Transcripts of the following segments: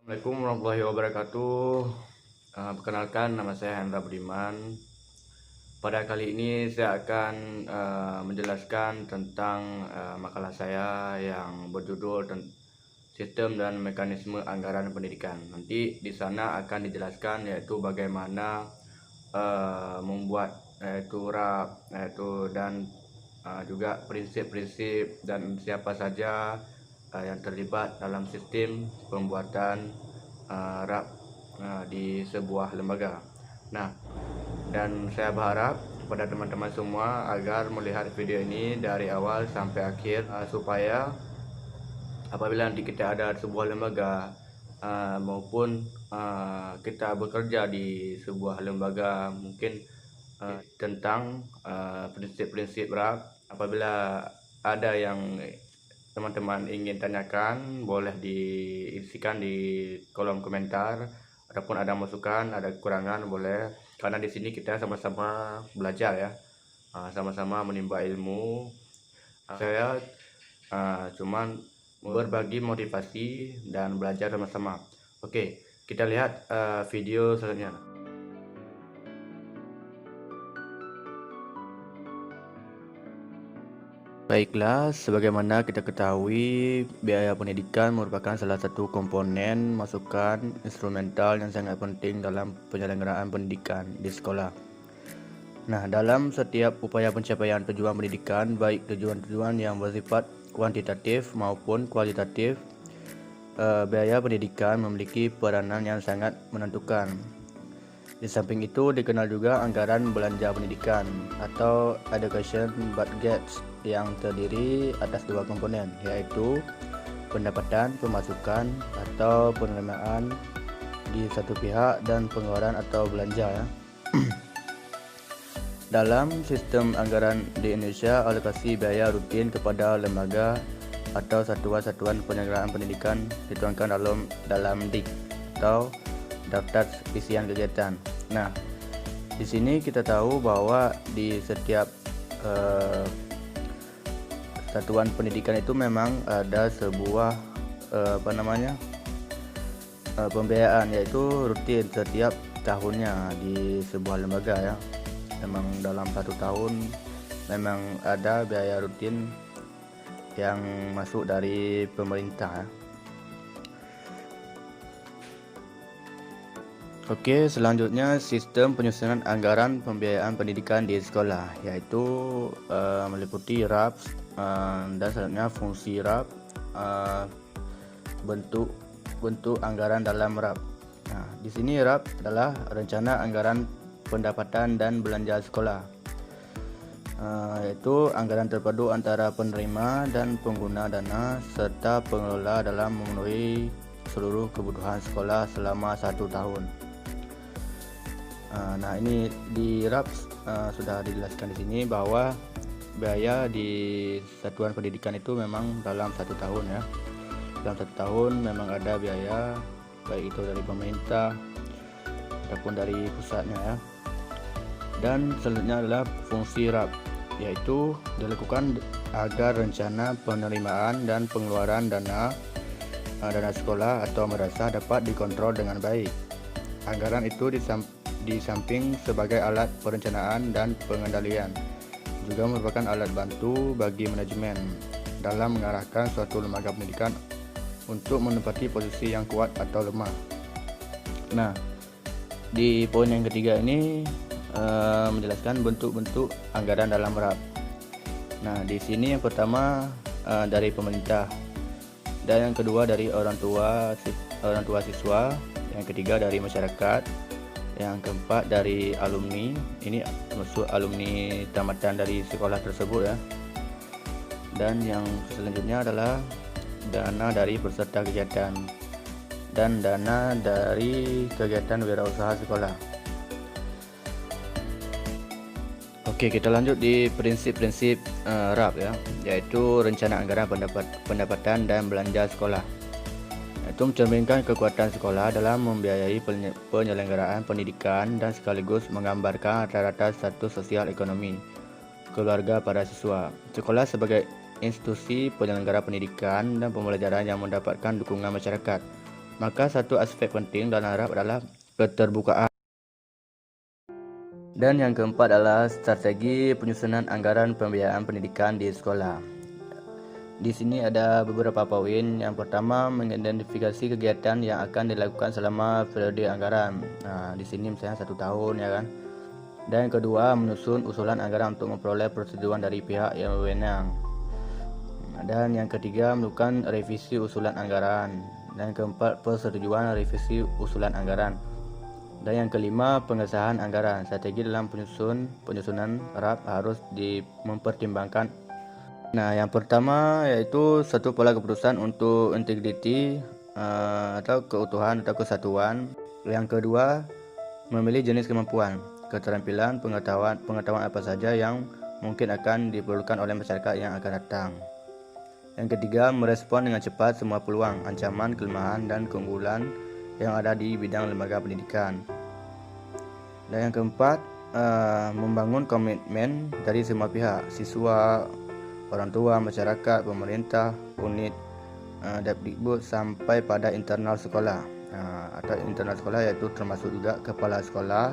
Assalamualaikum warahmatullahi wabarakatuh. Perkenalkan, nama saya Hendra Budiman. Pada kali ini saya akan menjelaskan tentang makalah saya yang berjudul Sistem dan Mekanisme Anggaran Pendidikan. Nanti di sana akan dijelaskan yaitu bagaimana membuat yaitu RAP dan juga prinsip-prinsip dan siapa saja yang terlibat dalam sistem pembuatan RAP di sebuah lembaga. Nah, dan saya berharap kepada teman-teman semua agar melihat video ini dari awal sampai akhir supaya apabila nanti kita ada sebuah lembaga maupun kita bekerja di sebuah lembaga mungkin tentang prinsip-prinsip RAP, apabila ada yang teman-teman ingin tanyakan boleh diisikan di kolom komentar, ataupun ada masukan, ada kekurangan boleh, karena di sini kita sama-sama belajar ya, sama-sama menimba ilmu. Saya cuman berbagi motivasi dan belajar sama-sama. Oke, kita lihat video selanjutnya. Baiklah, sebagaimana kita ketahui, biaya pendidikan merupakan salah satu komponen masukan instrumental yang sangat penting dalam penyelenggaraan pendidikan di sekolah. Nah, dalam setiap upaya pencapaian tujuan pendidikan, baik tujuan-tujuan yang bersifat kuantitatif maupun kualitatif, biaya pendidikan memiliki peranan yang sangat menentukan. Di samping itu dikenal juga anggaran belanja pendidikan atau education budgets yang terdiri atas dua komponen, yaitu pendapatan pemasukan atau penerimaan di satu pihak dan pengeluaran atau belanja ya. Dalam sistem anggaran di Indonesia, alokasi biaya rutin kepada lembaga atau satuan-satuan penyelenggaraan pendidikan dituangkan dalam DIK atau daftar isian kegiatan. Nah, di sini kita tahu bahwa di setiap satuan pendidikan itu memang ada sebuah pembiayaan, yaitu rutin setiap tahunnya di sebuah lembaga ya. Memang dalam satu tahun memang ada biaya rutin yang masuk dari pemerintah ya. Oke, selanjutnya sistem penyusunan anggaran pembiayaan pendidikan di sekolah, yaitu meliputi RAP dan selanjutnya fungsi RAP, bentuk anggaran dalam RAP. Nah, di sini RAP adalah rencana anggaran pendapatan dan belanja sekolah, yaitu anggaran terpadu antara penerima dan pengguna dana serta pengelola dalam memenuhi seluruh kebutuhan sekolah selama 1 tahun. Nah, ini di RAP sudah dijelaskan di sini bahwa biaya di satuan pendidikan itu memang dalam 1 tahun ya. Dalam 1 tahun memang ada biaya, baik itu dari pemerintah ataupun dari pusatnya ya. Dan selanjutnya adalah fungsi RAP, yaitu dilakukan agar rencana penerimaan dan pengeluaran dana sekolah atau madrasah dapat dikontrol dengan baik. Anggaran itu di samping sebagai alat perencanaan dan pengendalian, juga merupakan alat bantu bagi manajemen dalam mengarahkan suatu lembaga pendidikan untuk menempati posisi yang kuat atau lemah. Nah, di poin yang ketiga ini menjelaskan bentuk-bentuk anggaran dalam RAP. Nah, di sini yang pertama dari pemerintah, dan yang kedua dari orang tua siswa, yang ketiga dari masyarakat, yang keempat dari alumni, ini termasuk alumni tamatan dari sekolah tersebut ya. Dan yang selanjutnya adalah dana dari peserta kegiatan dan dana dari kegiatan wirausaha sekolah. Oke, kita lanjut di prinsip-prinsip RAP ya, yaitu rencana anggaran pendapatan dan belanja sekolah. Itu mencerminkan kekuatan sekolah dalam membiayai penyelenggaraan pendidikan dan sekaligus menggambarkan rata-rata status sosial ekonomi keluarga para siswa. Sekolah sebagai institusi penyelenggara pendidikan dan pembelajaran yang mendapatkan dukungan masyarakat Maka satu aspek penting dalam RAP adalah keterbukaan. Dan yang keempat adalah strategi penyusunan anggaran pembiayaan pendidikan di sekolah. Di sini ada beberapa poin. Yang pertama, mengidentifikasi kegiatan yang akan dilakukan selama periode anggaran. Nah, di sini misalnya 1 tahun ya kan. Dan yang kedua, menyusun usulan anggaran untuk memperoleh persetujuan dari pihak yang berwenang. Dan yang ketiga, melakukan revisi usulan anggaran. Dan yang keempat, persetujuan revisi usulan anggaran. Dan yang kelima, pengesahan anggaran. Strategi dalam penyusunan RAP harus mempertimbangkan. Nah, yang pertama yaitu satu pola keputusan untuk integriti atau keutuhan atau kesatuan. Yang kedua, memilih jenis kemampuan, keterampilan, pengetahuan apa saja yang mungkin akan diperlukan oleh masyarakat yang akan datang. Yang ketiga, merespon dengan cepat semua peluang, ancaman, kelemahan, dan keunggulan yang ada di bidang lembaga pendidikan. Dan yang keempat, membangun komitmen dari semua pihak, siswa, orang tua, masyarakat, pemerintah, unit, Depdikbud sampai pada internal sekolah. Atau internal sekolah yaitu termasuk juga kepala sekolah,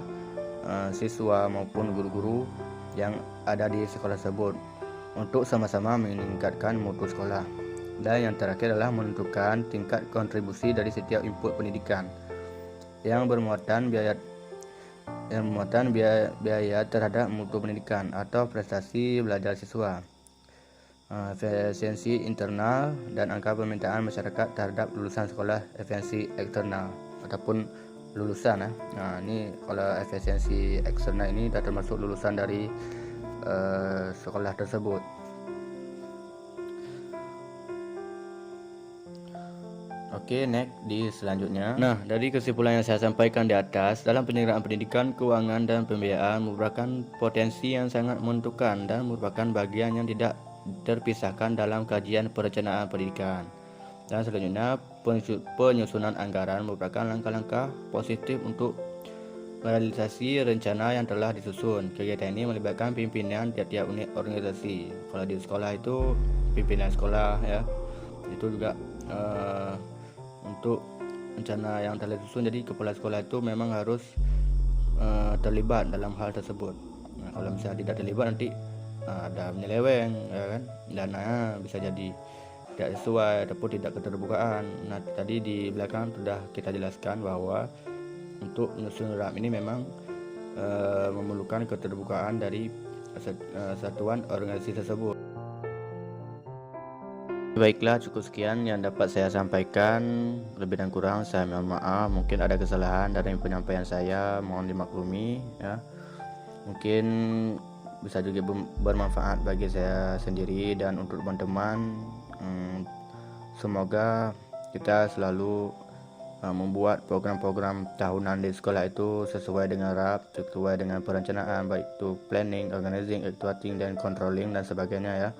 siswa maupun guru-guru yang ada di sekolah tersebut untuk sama-sama meningkatkan mutu sekolah. Dan yang terakhir adalah menentukan tingkat kontribusi dari setiap input pendidikan yang bermuatan biaya terhadap mutu pendidikan atau prestasi belajar siswa, efisiensi internal, dan angka permintaan masyarakat terhadap lulusan sekolah, efisiensi eksternal ataupun lulusan. Nah, ini kalau efisiensi eksternal ini sudah termasuk lulusan dari sekolah tersebut. Oke, next di selanjutnya. Nah, dari kesimpulan yang saya sampaikan di atas, dalam penyelenggaraan pendidikan, keuangan, dan pembiayaan merupakan potensi yang sangat menentukan dan merupakan bagian yang tidak terpisahkan dalam kajian perencanaan pendidikan. Dan selanjutnya, penyusunan anggaran merupakan langkah-langkah positif untuk merealisasi rencana yang telah disusun. Kegiatan ini melibatkan pimpinan tiap-tiap unit organisasi. Kalau di sekolah itu pimpinan sekolah ya, itu juga untuk rencana yang telah disusun. Jadi kepala sekolah itu memang harus terlibat dalam hal tersebut. Nah, kalau misalnya tidak terlibat nanti ada menyeleweng ya kan, dana bisa jadi tidak sesuai ataupun tidak keterbukaan. Nah, tadi di belakang sudah kita jelaskan bahwa untuk menyusun RAP ini memang memerlukan keterbukaan dari satuan organisasi tersebut. Baiklah, cukup sekian yang dapat saya sampaikan. Lebih dan kurang saya mohon maaf. Mungkin ada kesalahan dari penyampaian saya, mohon dimaklumi ya. Mungkin bisa juga bermanfaat bagi saya sendiri dan untuk teman-teman. Semoga kita selalu membuat program-program tahunan di sekolah itu sesuai dengan RAP, sesuai dengan perencanaan, baik itu planning, organizing, actuating, dan controlling dan sebagainya ya.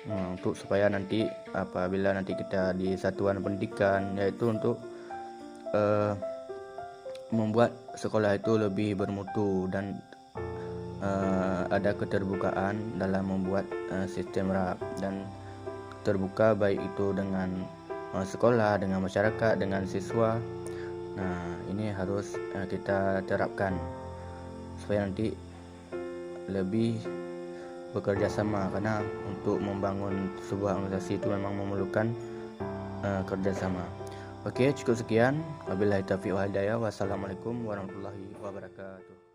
Untuk supaya nanti apabila nanti kita di satuan pendidikan, yaitu untuk membuat sekolah itu lebih bermutu dan ada keterbukaan dalam membuat sistem RAP dan terbuka baik itu dengan sekolah, dengan masyarakat, dengan siswa. Nah, ini harus kita terapkan supaya nanti lebih bekerja sama, karena untuk membangun sebuah organisasi itu memang memerlukan kerjasama. Oke, cukup sekian. Wabillahi taufiq wal hidayah. Wassalamualaikum warahmatullahi wabarakatuh.